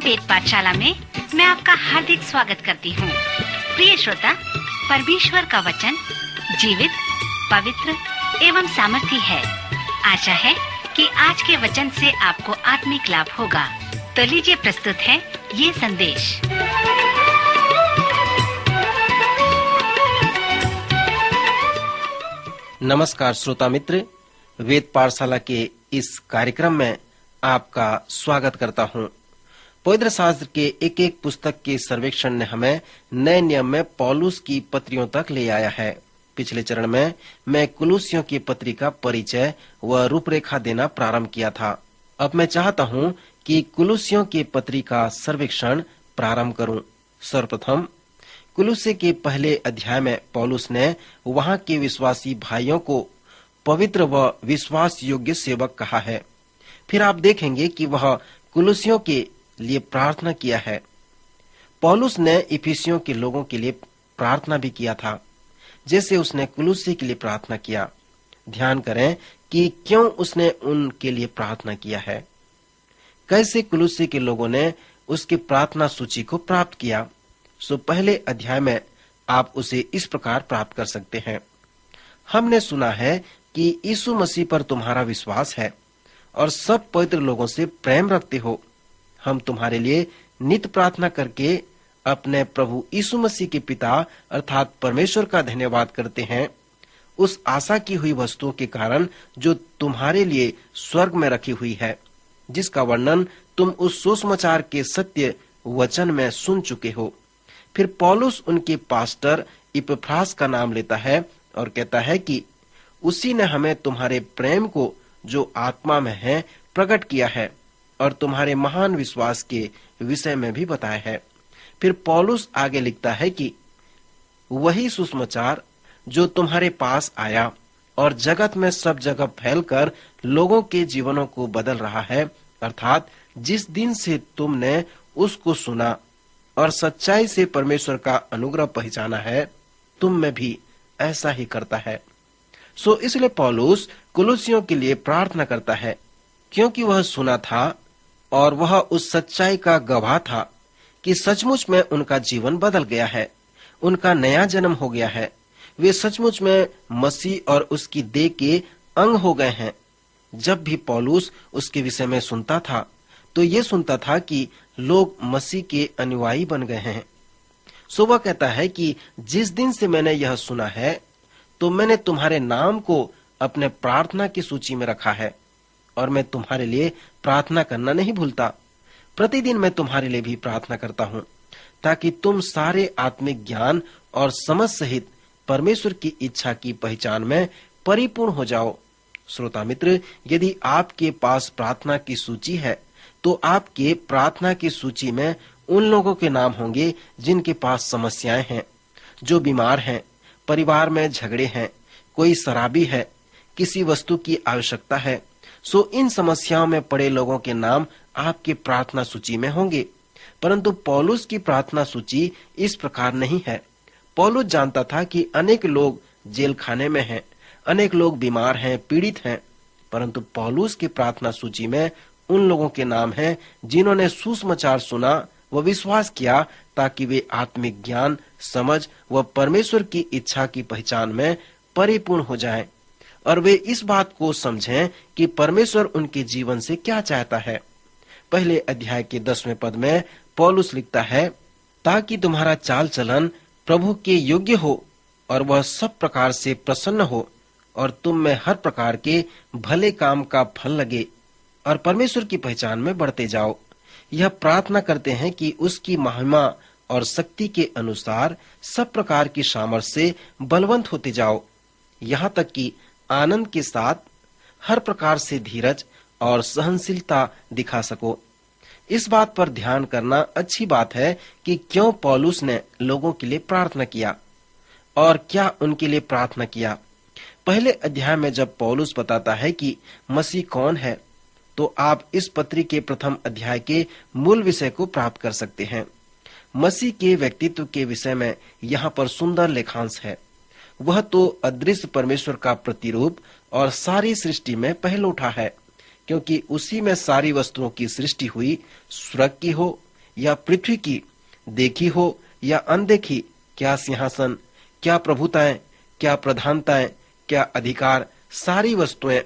वेद पाठशाला में मैं आपका हार्दिक स्वागत करती हूँ। प्रिय श्रोता, परमेश्वर का वचन जीवित, पवित्र एवं सामर्थी है। आशा है कि आज के वचन से आपको आत्मिक लाभ होगा। तो लीजिए प्रस्तुत है ये संदेश। नमस्कार श्रोता मित्र, वेद पाठशाला के इस कार्यक्रम में आपका स्वागत करता हूँ। पवित्र शास्त्र के एक एक पुस्तक के सर्वेक्षण ने हमें नए नियम में पौलुस की पत्रियों तक ले आया है। पिछले चरण में मैं कुलुसियों की पत्री का परिचय व रूपरेखा देना प्रारंभ किया था। अब मैं चाहता हूँ कि कुलुसियों की पत्री का सर्वेक्षण प्रारंभ करूँ। सर्वप्रथम कुलुस्य के पहले अध्याय में पौलुस ने वहाँ के विश्वासी भाइयों को पवित्र व विश्वास योग्य सेवक कहा है। फिर आप देखेंगे कि वह कुलुसियों के लिए प्रार्थना किया है। पौलुस ने इफिसियों के लोगों के लिए प्रार्थना भी किया था, जैसे उसने कुलुस्य के लिए प्रार्थना किया। ध्यान करें कि क्यों उसने उनके लिए प्रार्थना किया है, कैसे कुलुस्य के लोगों ने उसकी प्रार्थना सूची को प्राप्त किया। सो पहले अध्याय में आप उसे इस प्रकार प्राप्त कर सकते हैं। हमने सुना है कि यीशु मसीह पर तुम्हारा विश्वास है और सब पवित्र लोगों से प्रेम रखते हो। हम तुम्हारे लिए नित्य प्रार्थना करके अपने प्रभु यीशु मसीह के पिता अर्थात परमेश्वर का धन्यवाद करते हैं, उस आशा की हुई वस्तुओं के कारण जो तुम्हारे लिए स्वर्ग में रखी हुई है, जिसका वर्णन तुम उस सुसमाचार के सत्य वचन में सुन चुके हो। फिर पौलुस उनके पास्टर इपफ्रास का नाम लेता है और कहता है कि उसी ने हमें तुम्हारे प्रेम को जो आत्मा में है प्रकट किया है और तुम्हारे महान विश्वास के विषय में भी बताया है। फिर पौलुस आगे लिखता है कि वही सुसमाचार जो तुम्हारे पास आया और जगत में सब जगह फैलकर लोगों के जीवनों को बदल रहा है, अर्थात जिस दिन से तुमने उसको सुना और सच्चाई से परमेश्वर का अनुग्रह पहचाना है, तुम में भी ऐसा ही करता है। सो इसलिए पौलुस कुलुसियों के लिए प्रार्थना करता है, क्योंकि वह सुना था और वह उस सच्चाई का गवाह था कि सचमुच में उनका जीवन बदल गया है, उनका नया जन्म हो गया है। वे सचमुच में मसीह और उसकी देह के अंग हो गए हैं। जब भी पौलुस उसके विषय में सुनता था तो ये सुनता था कि लोग मसीह के अनुयायी बन गए हैं। सो वह कहता है कि जिस दिन से मैंने यह सुना है तो मैंने तुम्हारे नाम को अपने प्रार्थना की सूची में रखा है और मैं तुम्हारे लिए प्रार्थना करना नहीं भूलता। प्रतिदिन मैं तुम्हारे लिए भी प्रार्थना करता हूँ, ताकि तुम सारे आत्मिक ज्ञान और समझ सहित परमेश्वर की इच्छा की पहचान में परिपूर्ण हो जाओ। श्रोता मित्र, यदि आपके पास प्रार्थना की सूची है तो आपके प्रार्थना की सूची में उन लोगों के नाम होंगे जिनके पास समस्याएं हैं, जो बीमार हैं, परिवार में झगड़े हैं, कोई शराबी है, किसी वस्तु की आवश्यकता है। सो इन समस्याओं में पड़े लोगों के नाम आपकी प्रार्थना सूची में होंगे। परंतु पौलुस की प्रार्थना सूची इस प्रकार नहीं है। पौलुस जानता था कि अनेक लोग जेल खाने में हैं, अनेक लोग बीमार हैं, पीड़ित हैं, परंतु पौलुस की प्रार्थना सूची में उन लोगों के नाम हैं जिन्होंने सुसमाचार सुना व विश्वास किया, ताकि वे आत्मिक ज्ञान, समझ व परमेश्वर की इच्छा की पहचान में परिपूर्ण हो जाएं और वे इस बात को समझें कि परमेश्वर उनके जीवन से क्या चाहता है। पहले अध्याय के 10वें पद में पौलुस लिखता है, ताकि तुम्हारा चाल चलन प्रभु के योग्य हो और वह सब प्रकार से प्रसन्न हो और तुम में हर प्रकार के भले काम का फल लगे और परमेश्वर की पहचान में बढ़ते जाओ। यह प्रार्थना करते हैं कि उसकी महिमा और शक्ति के अनुसार सब प्रकार की सामर्थ्य से बलवंत होते जाओ, यहाँ तक कि आनंद के साथ हर प्रकार से धीरज और सहनशीलता दिखा सको। इस बात पर ध्यान करना अच्छी बात है कि क्यों पौलुस ने लोगों के लिए प्रार्थना किया और क्या उनके लिए प्रार्थना किया। पहले अध्याय में जब पौलुस बताता है कि मसीह कौन है, तो आप इस पत्री के प्रथम अध्याय के मूल विषय को प्राप्त कर सकते हैं। मसीह के व्यक्तित्व के विषय में यहाँ पर सुंदर लेखांश है। वह तो अदृश्य परमेश्वर का प्रतिरूप और सारी सृष्टि में पहलौठा है, क्योंकि उसी में सारी वस्तुओं की सृष्टि हुई, स्वर्ग की हो या पृथ्वी की, देखी हो या अनदेखी, क्या सिंहासन, क्या प्रभुताएं, क्या प्रधानताएं, क्या अधिकार, सारी वस्तुएं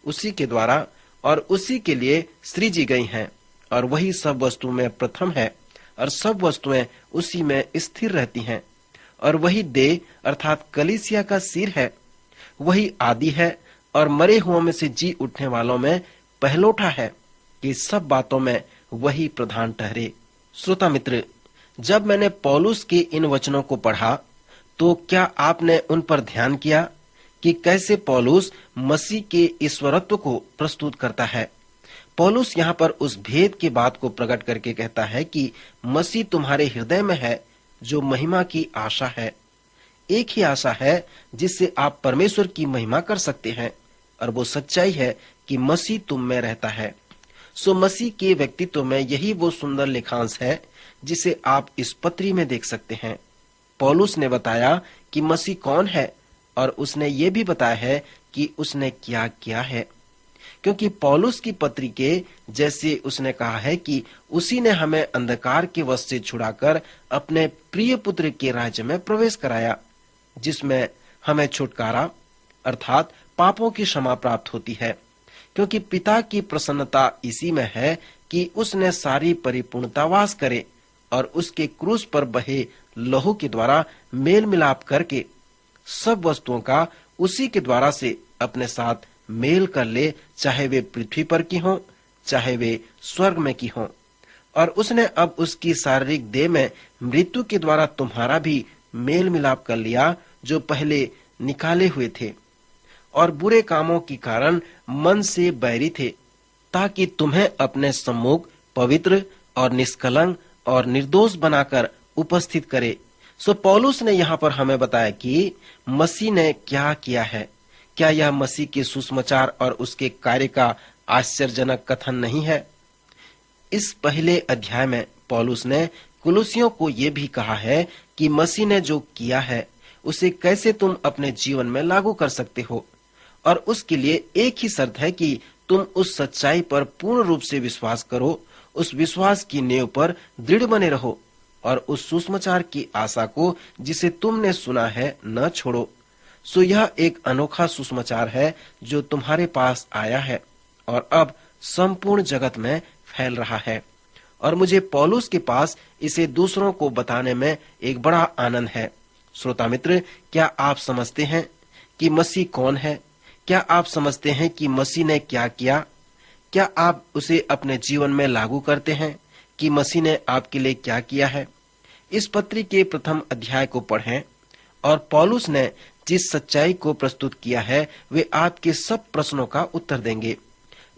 उसी के द्वारा और उसी के लिए सृजी गई हैं, और वही सब वस्तु में प्रथम है, और सब वस्तुएं उसी में स्थिर रहती हैं। और वही देह अर्थात कलीसिया का सिर है। वही आदि है और मरे हुओं में से जी उठने वालों में पहलोठा है, कि सब बातों में वही प्रधान ठहरे। श्रोता मित्र, जब मैंने पौलुस के इन वचनों को पढ़ा तो क्या आपने उन पर ध्यान किया कि कैसे पौलुस मसीह के ईश्वरत्व को प्रस्तुत करता है। पौलुस यहाँ पर उस भेद की बात को प्रकट करके कहता है कि मसीह तुम्हारे हृदय में है, जो महिमा की आशा है। एक ही आशा है जिससे आप परमेश्वर की महिमा कर सकते हैं, और वो सच्चाई है कि मसीह तुम में रहता है। सो मसीह के व्यक्तित्व में यही वो सुंदर लेखांश है जिसे आप इस पत्री में देख सकते हैं। पौलुस ने बताया कि मसीह कौन है, और उसने ये भी बताया है कि उसने क्या किया है। क्योंकि पौलुस की पत्री के जैसे उसने कहा है कि उसी ने हमें अंधकार के वश से छुड़ाकर अपने प्रिय पुत्र के राज्य में प्रवेश कराया, जिसमें हमें छुटकारा अर्थात पापों की क्षमा प्राप्त होती है। क्योंकि पिता की प्रसन्नता इसी में है कि उसने सारी परिपूर्णता वास करे, और उसके क्रूस पर बहे लहू के द्वारा मेल मिलाप करके सब वस्तुओं का उसी के द्वारा से अपने साथ मेल कर ले, चाहे वे पृथ्वी पर की हों, चाहे वे स्वर्ग में की हों। और उसने अब उसकी शारीरिक देह में मृत्यु के द्वारा तुम्हारा भी मेल मिलाप कर लिया, जो पहले निकाले हुए थे और बुरे कामों के कारण मन से बैरी थे, ताकि तुम्हें अपने सम्मुख पवित्र और निष्कलंक और निर्दोष बनाकर उपस्थित करे। सो पौलुस ने यहाँ पर हमें बताया कि मसीह ने क्या किया है। क्या यह मसीह के सुसमाचार और उसके कार्य का आश्चर्यजनक कथन नहीं है? इस पहले अध्याय में पौलुस ने कुलुसियों को यह भी कहा है कि मसीह ने जो किया है उसे कैसे तुम अपने जीवन में लागू कर सकते हो, और उसके लिए एक ही शर्त है कि तुम उस सच्चाई पर पूर्ण रूप से विश्वास करो, उस विश्वास की नींव पर दृढ़ बने रहो, और उस सुसमाचार की आशा को जिसे तुमने सुना है न छोड़ो। सो यह एक अनोखा सुसमाचार है जो तुम्हारे पास आया है और अब संपूर्ण जगत में फैल रहा है, और मुझे पौलुस के पास इसे दूसरों को बताने में एक बड़ा आनंद है। श्रोता मित्र, क्या आप समझते हैं कि मसीह कौन है? क्या आप समझते हैं कि मसीह ने क्या किया? क्या आप उसे अपने जीवन में लागू करते हैं कि मसीह ने आपके लिए क्या किया है? इस पत्री के प्रथम अध्याय को पढ़ें, और पौलुस ने जिस सच्चाई को प्रस्तुत किया है वे आपके सब प्रश्नों का उत्तर देंगे।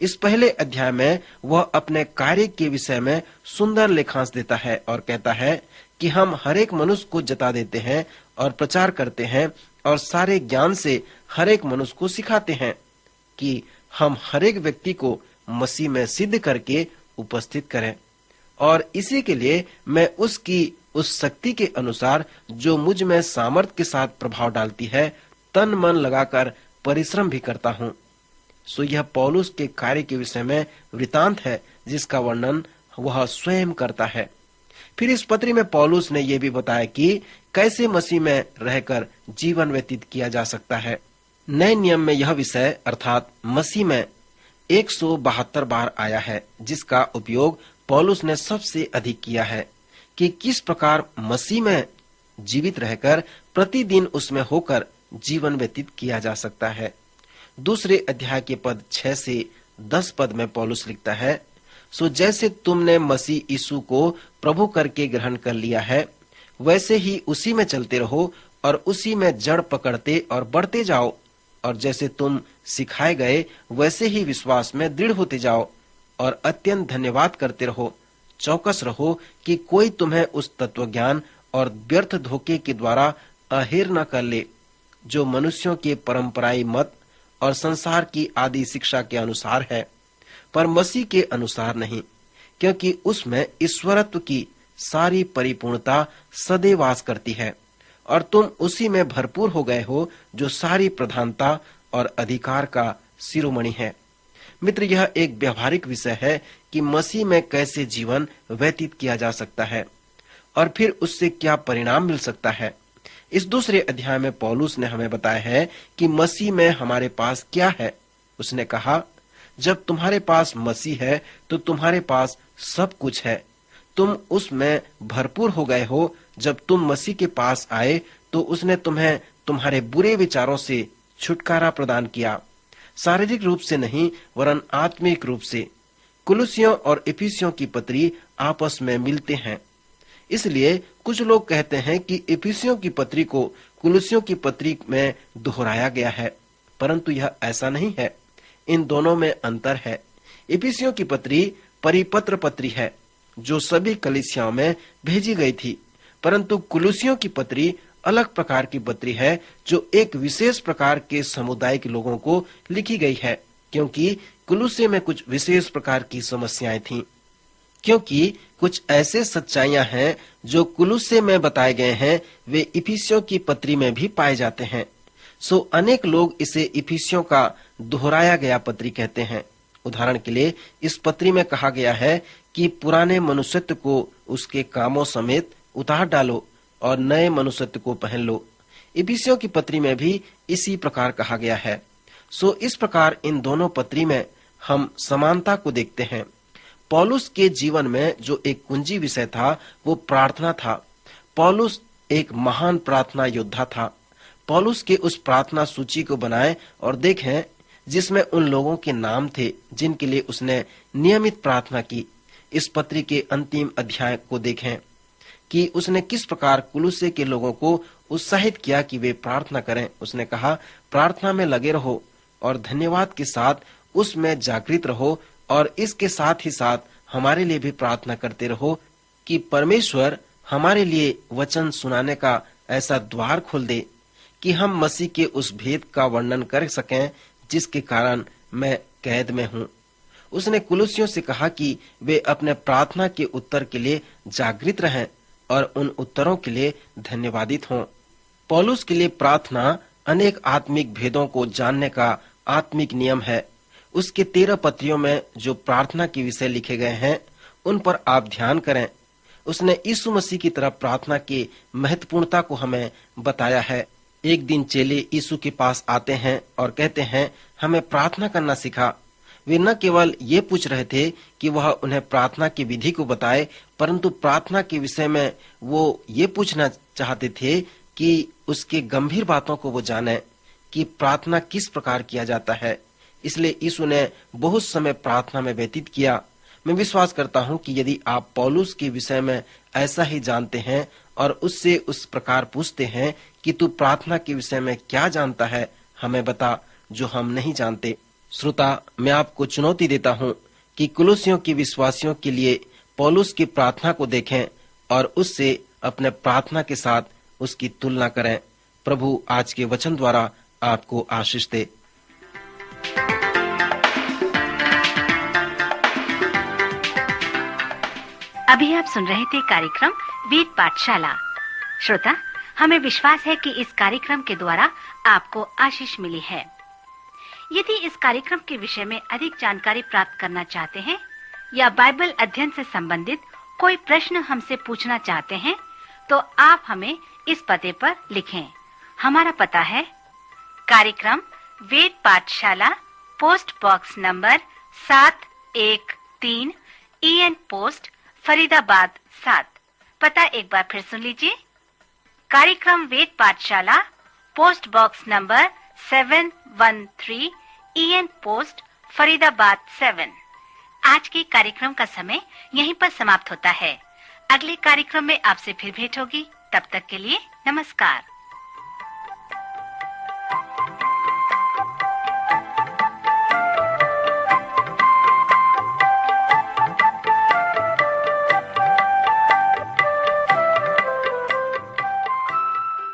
इस पहले अध्याय में वह अपने कार्य के विषय में सुंदर लेखांश देता है और कहता है कि हम हर एक मनुष्य को जता देते हैं और प्रचार करते हैं, और सारे ज्ञान से हर एक मनुष्य को सिखाते हैं कि हम हर एक व्यक्ति को मसीह में सिद्ध करके उपस्थित करें, और इसी के लिए मैं उसकी उस शक्ति के अनुसार जो मुझ में सामर्थ के साथ प्रभाव डालती है तन मन लगाकर परिश्रम भी करता हूँ। सो यह पौलुस के कार्य के विषय में वृतांत है जिसका वर्णन वह स्वयं करता है। फिर इस पत्री में पौलुस ने यह भी बताया कि कैसे मसीह में रहकर जीवन व्यतीत किया जा सकता है। नए नियम में यह विषय अर्थात मसीह में 172 बार आया है, जिसका उपयोग पौलुस ने सबसे अधिक किया है कि किस प्रकार मसीह में जीवित रहकर प्रतिदिन उसमें होकर जीवन व्यतीत किया जा सकता है। दूसरे अध्याय के पद 6 से 10 पद में पौलुस लिखता है, सो जैसे तुमने मसीह यीशु को प्रभु करके ग्रहण कर लिया है, वैसे ही उसी में चलते रहो और उसी में जड़ पकड़ते और बढ़ते जाओ, और जैसे तुम सिखाए गए वैसे ही विश्वास में दृढ़ होते जाओ, और अत्यंत धन्यवाद करते रहो। चौकस रहो कि कोई तुम्हें उस तत्वज्ञान और व्यर्थ धोखे के द्वारा अहेर न कर ले, जो मनुष्यों के परंपराई मत और संसार की आदि शिक्षा के अनुसार है, पर मसीह के अनुसार नहीं, क्योंकि उसमें ईश्वरत्व की सारी परिपूर्णता सदैव वास करती है, और तुम उसी में भरपूर हो गए हो, जो सारी प्रधानता और अधिकार का शिरोमणि है। मित्र, यह एक व्यवहारिक विषय है कि मसीह में कैसे जीवन व्यतीत किया जा सकता है और फिर उससे क्या परिणाम मिल सकता है। इस दूसरे अध्याय में पौलुस ने हमें बताया है कि मसीह में हमारे पास क्या है। उसने कहा, जब तुम्हारे पास मसीह है तो तुम्हारे पास सब कुछ है। तुम उसमें भरपूर हो गए हो। जब तुम मसीह के पास आए तो उसने तुम्हें तुम्हारे बुरे विचारों से छुटकारा प्रदान किया, शारीरिक रूप से नहीं वरन आत्मिक रूप से। कुलुसियों और इफिसियों की पत्री आपस में मिलते हैं। इसलिए कुछ लोग कहते हैं कि इफिसियों की पत्री को कुलुसियों की पत्री में दोहराया गया है, परंतु यह ऐसा नहीं है। इन दोनों में अंतर है। इफिसियों की पत्री परिपत्र पत्री है जो सभी कलीसियाओं में भेजी गई थी, परंतु कुलुसियों की पत्री अलग प्रकार की पत्री है जो एक विशेष प्रकार के समुदाय के लोगों को लिखी गई है, क्योंकि कुलुसे में कुछ विशेष प्रकार की समस्याएं थीं। क्योंकि कुछ ऐसे सच्चाइयां हैं जो कुलुसे में बताए गए हैं, वे इफिसियों की पत्री में भी पाए जाते हैं। सो अनेक लोग इसे इफिसियों का दोहराया गया पत्री कहते हैं। उदाहरण के लिए इस पत्री में कहा गया है कि पुराने मनुष्यत्व को उसके कामों समेत उतार डालो और नए मनुष्यत्व को पहन लो। इफिसियों की पत्री में भी इसी प्रकार कहा गया है। सो इस प्रकार इन दोनों पत्री में हम समानता को देखते हैं। पौलुस के जीवन में जो एक कुंजी विषय था वो प्रार्थना था। पौलुस एक महान प्रार्थना योद्धा था। पौलुस के उस प्रार्थना सूची को बनाएं और देखें जिसमें उन लोगों के नाम थे जिनके लिए उसने नियमित प्रार्थना की। इस पत्री के अंतिम अध्याय को देखें कि उसने किस प्रकार कुलुसे के लोगों को उत्साहित किया कि वे प्रार्थना करें। उसने कहा, प्रार्थना में लगे रहो और धन्यवाद के साथ उसमें जागृत रहो और इसके साथ ही साथ हमारे लिए भी प्रार्थना करते रहो कि परमेश्वर हमारे लिए वचन सुनाने का ऐसा द्वार खोल दे कि हम मसीह के उस भेद का वर्णन कर सकें जिसके कारण मैं कैद में हूँ। उसने कुलुसियों से कहा कि वे अपने प्रार्थना के उत्तर के लिए जागृत रहें और उन उत्तरों के लिए धन्यवादित हों। पौलुस के लिए प्रार्थना अनेक आत्मिक भेदों को जानने का आत्मिक नियम है। उसके 13 पत्रियों में जो प्रार्थना के विषय लिखे गए हैं उन पर आप ध्यान करें। उसने यीशु मसीह की तरफ प्रार्थना की महत्वपूर्णता को हमें बताया है। एक दिन चेले यीशु के पास आते हैं और कहते हैं, हमें प्रार्थना करना सिखा। वे न केवल ये पूछ रहे थे कि वह उन्हें प्रार्थना की विधि को बताए, परंतु प्रार्थना के विषय में वो ये पूछना चाहते थे कि उसके गंभीर बातों को वो जाने कि प्रार्थना किस प्रकार किया जाता है। इसलिए यीशु ने बहुत समय प्रार्थना में व्यतीत किया। मैं विश्वास करता हूँ कि यदि आप पौलुस के विषय में ऐसा ही जानते हैं और उससे उस प्रकार पूछते हैं कि तू प्रार्थना के विषय में क्या जानता है, हमें बता जो हम नहीं जानते। श्रोता, मैं आपको चुनौती देता हूँ कि कुलुसियों के विश्वासियों के लिए पौलुस की प्रार्थना को देखें और उससे अपने प्रार्थना के साथ उसकी तुलना करें। प्रभु आज के वचन द्वारा आपको आशीष दे। अभी आप सुन रहे थे कार्यक्रम वेद पाठशाला। श्रोता, हमें विश्वास है कि इस कार्यक्रम के द्वारा आपको आशीष मिली है। यदि इस कार्यक्रम के विषय में अधिक जानकारी प्राप्त करना चाहते हैं या बाइबल अध्ययन से संबंधित कोई प्रश्न हमसे पूछना चाहते हैं, तो आप हमें इस पते पर लिखें। हमारा पता है कार्यक्रम वेद पाठशाला, post box number 713 EN post Faridabad 7। पता एक बार फिर सुन लीजिए। कार्यक्रम वेद पाठशाला, post box number 713 EN post Faridabad 7। आज के कार्यक्रम का समय यहीं पर समाप्त होता है। अगले कार्यक्रम में आपसे फिर भेंट होगी। तब तक के लिए नमस्कार।